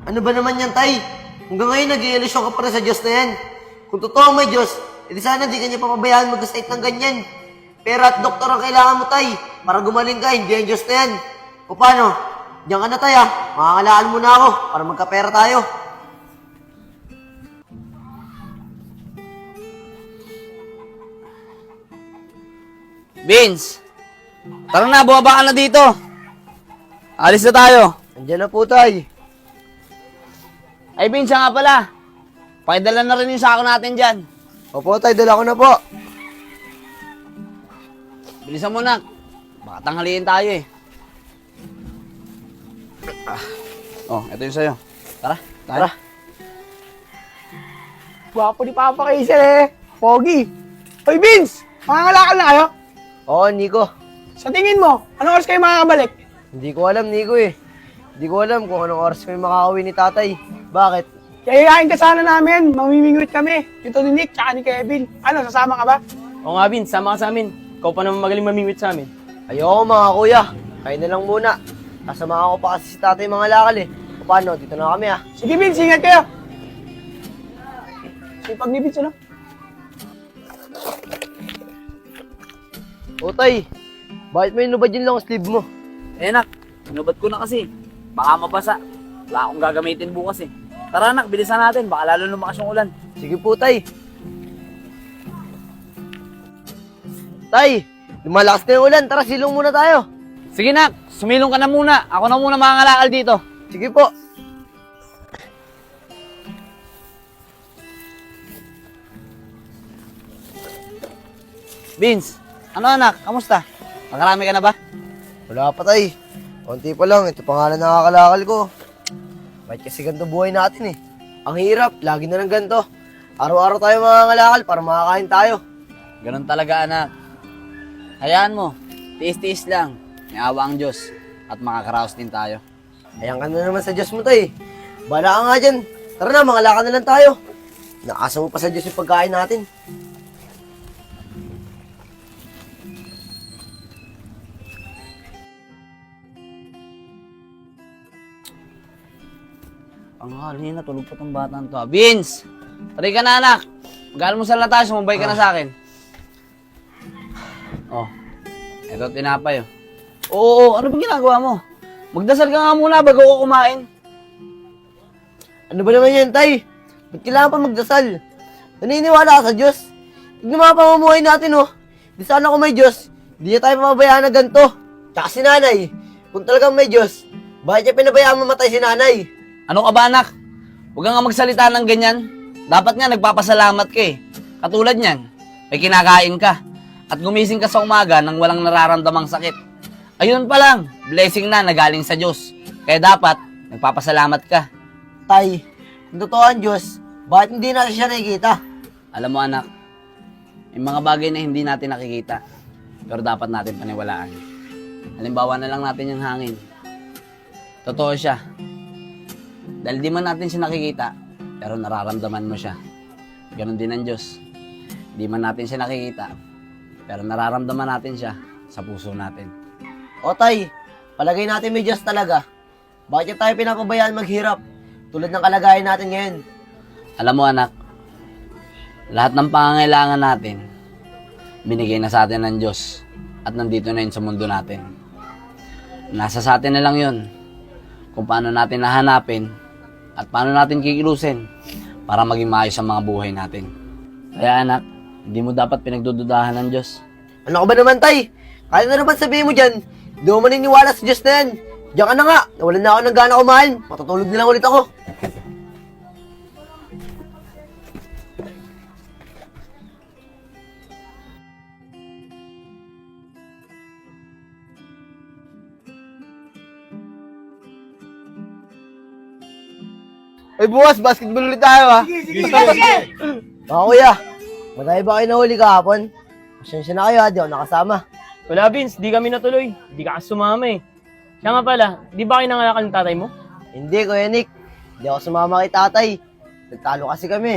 Ano ba naman yan, tay? Hanggang ngayon nag-iilusyon ka pa rin sa Diyos na yan. Kung totoo may Diyos, edi sana di kanya papabayaan mag-site ng ganyan. Pera at doktor ang kailangan mo, tay. Para gumaling ka, hindi ang Diyos na yan. O paano? Diyan ka na, tay, ha? Makakalaan mo na ako para magkapera tayo. Vince! Tara na, bumaba ka na dito. Alis na tayo. Andiyan na po, tay. Ay, Vince, siya nga pala. Pakidala na rin yung sako natin dyan. Opo, tay, dala ko na po. Bilisan mo na. Baka tanghaliin tayo eh. Oh, ito yung sa'yo. Tara, Tara. Gwapo ni Papa Kaisel eh. Pogi. Hoy Vince, mangangalakal na kayo? Oo, Nico. Sa tingin mo, anong oras kayo makakabalik? Hindi ko alam, Nico eh. Hindi ko alam kung anong oras kami makakauwi ni tatay. Bakit? Yayayain ka sana namin, mamimingwit kami. Ito ni Nick, tsaka ni Kevin. Ano, sasama ka ba? Oo nga, Vince, sama ka sa amin. Ikaw pa naman magaling mamingwit sa amin. Ayoko mga kuya. Kayo na lang muna. Kasama ko pa kasi si tatay mga lakal eh. O paano, dito na kami ah. Sige Vince, ingat kayo. Sipag ni Vince, ano? O tay, bakit may inubad yun lang ang sleeve mo? Eh, nak. Inubat ko na kasi. Baka mabasa. Wala akong gagamitin bukas eh. Tara, nak. Bilisan natin. Baka lalo lumakas yung ulan. Sige po tay. Tay, lumalakas na yung ulan. Tara, silong muna tayo. Sige, nak. Sumilong ka na muna. Ako na muna mangangalakal dito. Sige po. Vince, ano anak? Kamusta? Makarami ka na ba? Wala pa tay. Konti pa lang. Ito pa nga lang nakakalakal ko. Bakit kasi ganito buhay natin eh. Ang hirap. Lagi na lang ganito. Araw-araw tayo mangangalakal para makakain tayo. Ganun talaga, anak. Hayaan mo. Tiis-tiis lang. May awa ang Diyos. At makakaraos din tayo. Ayan ka na naman sa Diyos mo tay. Bala ka nga dyan. Tara na, mangalakal na lang tayo. Nakasa mo pa sa Diyos yung pagkain natin. Ang hali na, tulog pa tong batang to. Vince! Tari ka na, anak. Mag-almusal na tayo, sumabay ka na sa akin. Oh, eto tinapay oh. Oo, ano ba ginagawa mo? Magdasal ka nga muna bago ko kumain. Ano ba naman yan, tay? Ba't kailangan pa magdasal? Naniniwala ka sa Diyos? Tignan mga pamumuhay natin, oh. Di sana kung may Diyos, di niya tayo mababayaan na ganito. Tsaka si nanay, kung talagang may Diyos, bakit niya pinabayaan mamatay si nanay? Ano ka ba, anak? Huwag nga magsalita ng ganyan. Dapat nga nagpapasalamat ka eh. Katulad niyan, may kinakain ka. At gumising ka sa umaga nang walang nararamdamang sakit. Ayun pa lang, blessing na nagaling sa Diyos. Kaya dapat, nagpapasalamat ka. Tay, kung totoo ang Diyos, bakit hindi natin siya nakikita? Alam mo anak, may mga bagay na hindi natin nakikita. Pero dapat natin paniwalaan. Halimbawa na lang natin yung hangin. Totoo siya. Dahil di man natin siya nakikita, pero nararamdaman mo siya. Ganon din ang Diyos. Di man natin siya nakikita, pero nararamdaman natin siya sa puso natin. O tay, palagay natin may Diyos talaga. Bakit niya tayo pinapabayaan maghirap? Tulad ng kalagayan natin ngayon. Alam mo anak, lahat ng pangangailangan natin, binigay na sa atin ng Diyos at nandito na yun sa mundo natin. Nasa sa atin na lang yun kung paano natin nahanapin at paano natin kikilusin para maging maayos ang mga buhay natin. Kaya anak, hindi mo dapat pinagdududahan ng Diyos. Ano ka ba naman, tay? Kaya na naman sabihin mo dyan, hindi mo maniniwala sa Diyos na yan. Diyan ka na nga, nawalan na ako ng gana kumain. Matutulog na lang ulit ako. Ay bukas, basketball ulit tayo ha. Sige. Mga kuya, madami ba kayo nahuli kahapon? Pasensya na kayo ha, di ako nakasama. Wala, Vince, di kami natuloy. Di ka kasi sumama eh. Siya nga pala, di ba kayo nangalakal ng tatay mo? Hindi, Kuya Nick. Hindi ako sumama kay tatay. Nagtalo kasi kami.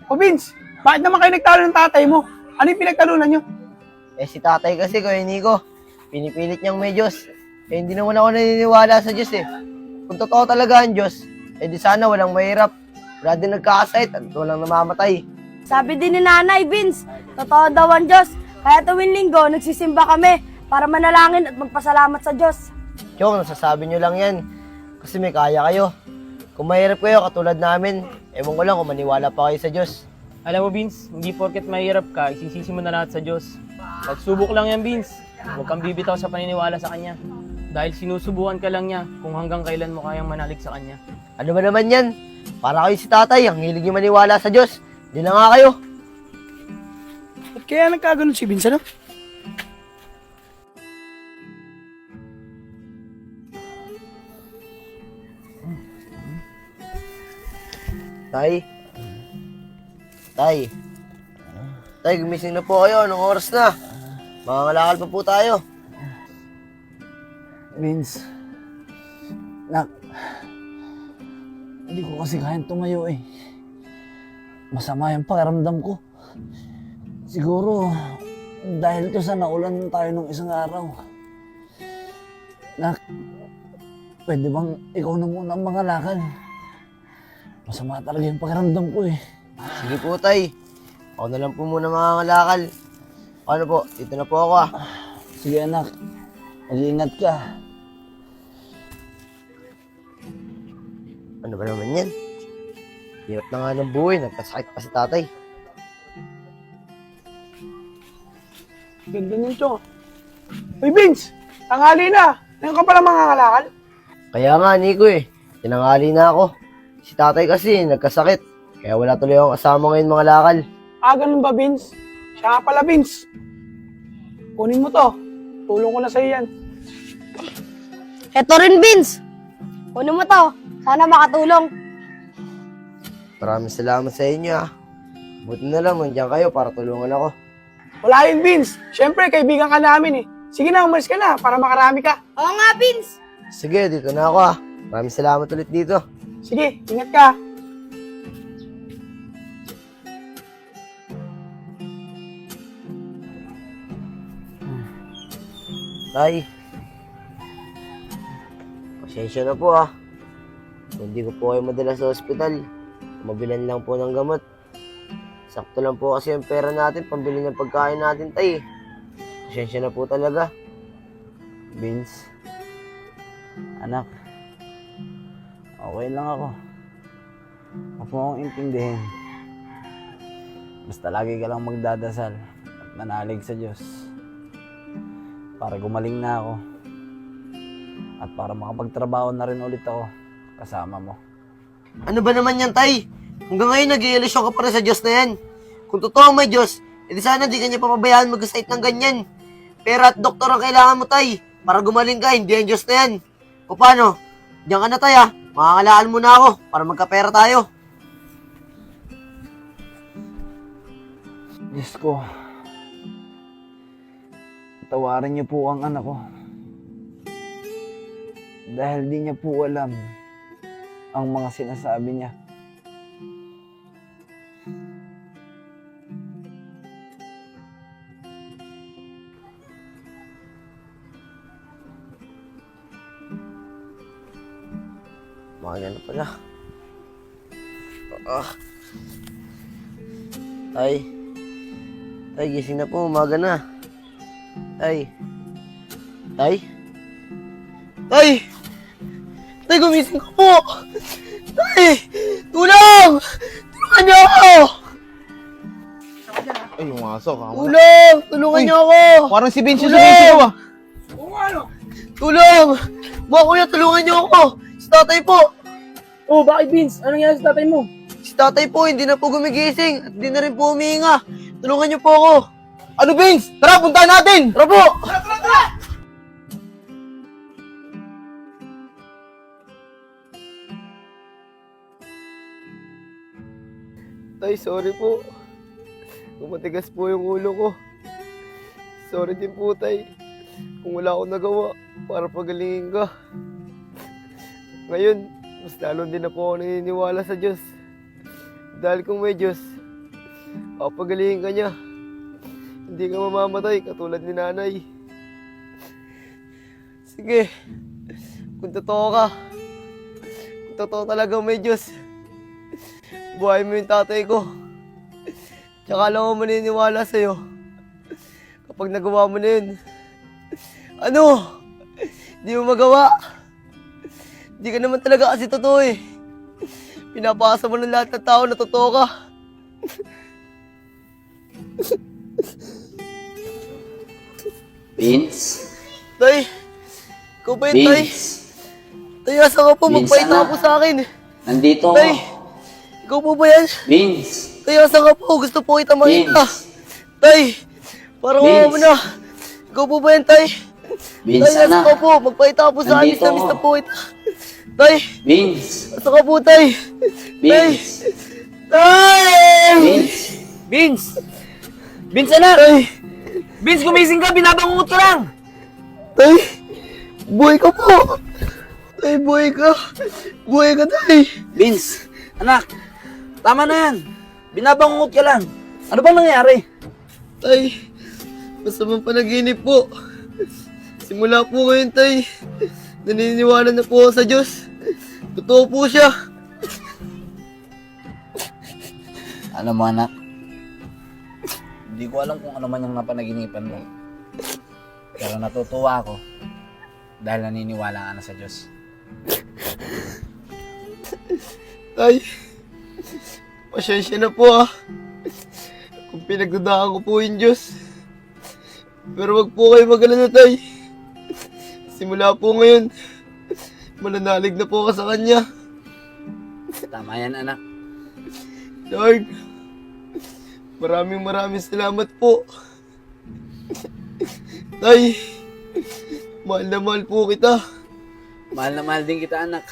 O Vince, bakit naman kayo nagtalo ng tatay mo? Ano yung pinagtalunan nyo? Eh si tatay kasi, Kuya Nico, pinipilit niyang may Diyos. Eh hindi naman ako naniniwala sa Diyos eh. Kung totoo talaga ang Diyos, Eh di sana walang mahirap. Wala din nagkakasakit at walang namamatay. Sabi din ni Nanay Vince, totoo daw ang Diyos. Kaya tuwing linggo, nagsisimba kami para manalangin at magpasalamat sa Diyos. Chong, nasasabi nyo lang yan. Kasi may kaya kayo. Kung mahirap kayo katulad namin, ewan ko lang kung maniwala pa kayo sa Diyos. Alam mo, Vince, hindi porket mahirap ka, isisisi mo na lahat sa Diyos. Pagsubok lang yan, Vince. Huwag kang bibitaw sa paniniwala sa Kanya. Dahil sinusubukan ka lang niya kung hanggang kailan mo kayang manalig sa Kanya. Ano ba naman yan? Para kayo si tatay, ang hilig niyo maniwala sa Diyos. Di na nga kayo. At kaya nagkaganon si Vince, ano? Tay. Tay. Tay, gumising na po kayo. Anong oras na? Mangangalakal pa po tayo. Vince, nak, hindi ko kasi kayang tumayo eh. Masama yung pakiramdam ko. Siguro, dahil to sa naulan tayo nung isang araw. Nak, pwede bang ikaw na muna ang mangalakal? Masama talaga yung pakiramdam ko eh. Sige po, tay. Ako na lang po muna mangangalakal. Ano po? Dito na po ako ah. Sige anak, mag-iingat ka. Ano ba naman yan? Hirap na nga ng buhay. Nagkasakit pa si tatay. Ganda niyan, Chong. Uy, Vince! Tanghali na! Ngayon ka pala mangangalakal? Kaya nga, Nico eh. Tinangali na ako. Si tatay kasi nagkasakit. Kaya wala tuloy akong kasama ngayon mga lakal. Ah, ganun ba, Vince? Siya nga pala, Vince. Kunin mo to. Tulong ko na sa'yo yan. Eto rin, Vince. Kunin mo to. Sana makatulong. Maraming salamat sa inyo ah. Buti na lang, nandiyan kayo para tulungan ako. Wala yun, Vince. Siyempre, kaibigan ka namin eh. Sige na, umalis ka na para makarami ka. Oo nga, Vince. Sige, dito na ako ah. Maraming salamat ulit dito. Sige, ingat ka. Tay. Pasensya na po ah. Kung hindi ko po kayo madala sa ospital, mabilan lang po ng gamot. Sakto lang po kasi yung pera natin, pambili ng pagkain natin, tay. Pasensya na po talaga. Vince, anak, okay lang ako. Huwag mo akong intindihin. Basta lagi ka lang magdadasal at manalig sa Diyos para gumaling na ako at para makapagtrabaho na rin ulit ako kasama mo. Ano ba naman yan, tay? Hanggang ngayon nag-iilusyon ka pa rin sa Diyos na yan. Kung totoo may Diyos, edi sana di ka niya papabayaan mag-asait ng ganyan. Pera at doktor ang kailangan mo, tay. Para gumaling ka, hindi ang Diyos na yan. O paano? Diyan ka na, tay, ah. Makakalaan mo na ako para magkapera tayo. Diyos ko, tawarin niyo po ang anak ko. Dahil di niya po alam ang mga sinasabi niya. Umaga na pala. Tay. Tay, gising na po. Umaga na. Tay. Tay? Tay! Tay, gumising ka po! Tay! Tulong! Tulungan niyo ako! Ay, yung aso. Tulong! Tulungan niyo ako! Parang si Vince yung Tulong! sumisigaw ah. Oo, ano? Tulong! Mga kuya, tulungan niyo ako! Si tatay po! Oh, bakit, Vince? Anong nangyari sa tatay mo? Si tatay po, hindi na po gumigising at hindi na rin po humihinga. Tulungan niyo po ako. Ano, Vince? Tara, puntahan natin! Tara po! Tay, sorry po. Matigas po yung ulo ko. Sorry din po, tay. Kung wala akong nagawa para pagalingin ka. Ngayon, mas lalo din na po ako naniniwala sa Diyos. Dahil kung may Diyos, pagalingin ka niya. Hindi ka mamamatay katulad ni nanay. Sige, kung totoo ka, kung totoo talaga may Diyos. Buhay mo yung tatay ko. Tsaka lang ako maniniwala sa'yo. Kapag nagawa mo na yun, ano? Di mo magawa. Di ka naman talaga kasi totoo eh. Pinapasa mo ng lahat ng tao na totoo ka. Vince? Tay, ikaw ba yun, Tay? Vince? Tay, asa ka po? Vince, Magpaita anak. po sa akin. Nandito ako. Tay, ikaw po ba yan? Vince? Tay, asa ka po? Gusto po kita makita. Vince? Tay, parang Vince? mo na. Ikaw po ba yan, Tay? Vince, Tay, asa anak. ka po? Magpaita po sa akin. Nandito Miss na ako. po kita. Tay, Vince? asa ka po, Tay? Vince? Tay! Vince? Vince! Vince, anak! Tay, Vince, gumising ka! Binabangungot ka lang! Tay, buhay ka po. Tay, buhay ka. Buhay ka, Tay. Vince, anak! Tama na yan! Binabangungot ka lang! Ano bang nangyari? Tay, masamang panaginip po. Simula po ngayon, Tay. Naniniwala na po ako sa Diyos. Totoo po siya. Alam mo anak, hindi ko alam kung ano man yung napanaginipan mo. Pero natutuwa ako dahil naniniwala ka na sa Diyos. Tay, pasensya na po ah. Kung pinagdadaan ko po yung Diyos. Pero wag po kayo mag-alala, Tay. Simula po ngayon, mananalig na po ako sa Kanya. Tama yan anak. Lord, maraming salamat po. Tay, mahal na mahal po kita. Mahal na mahal din kita anak.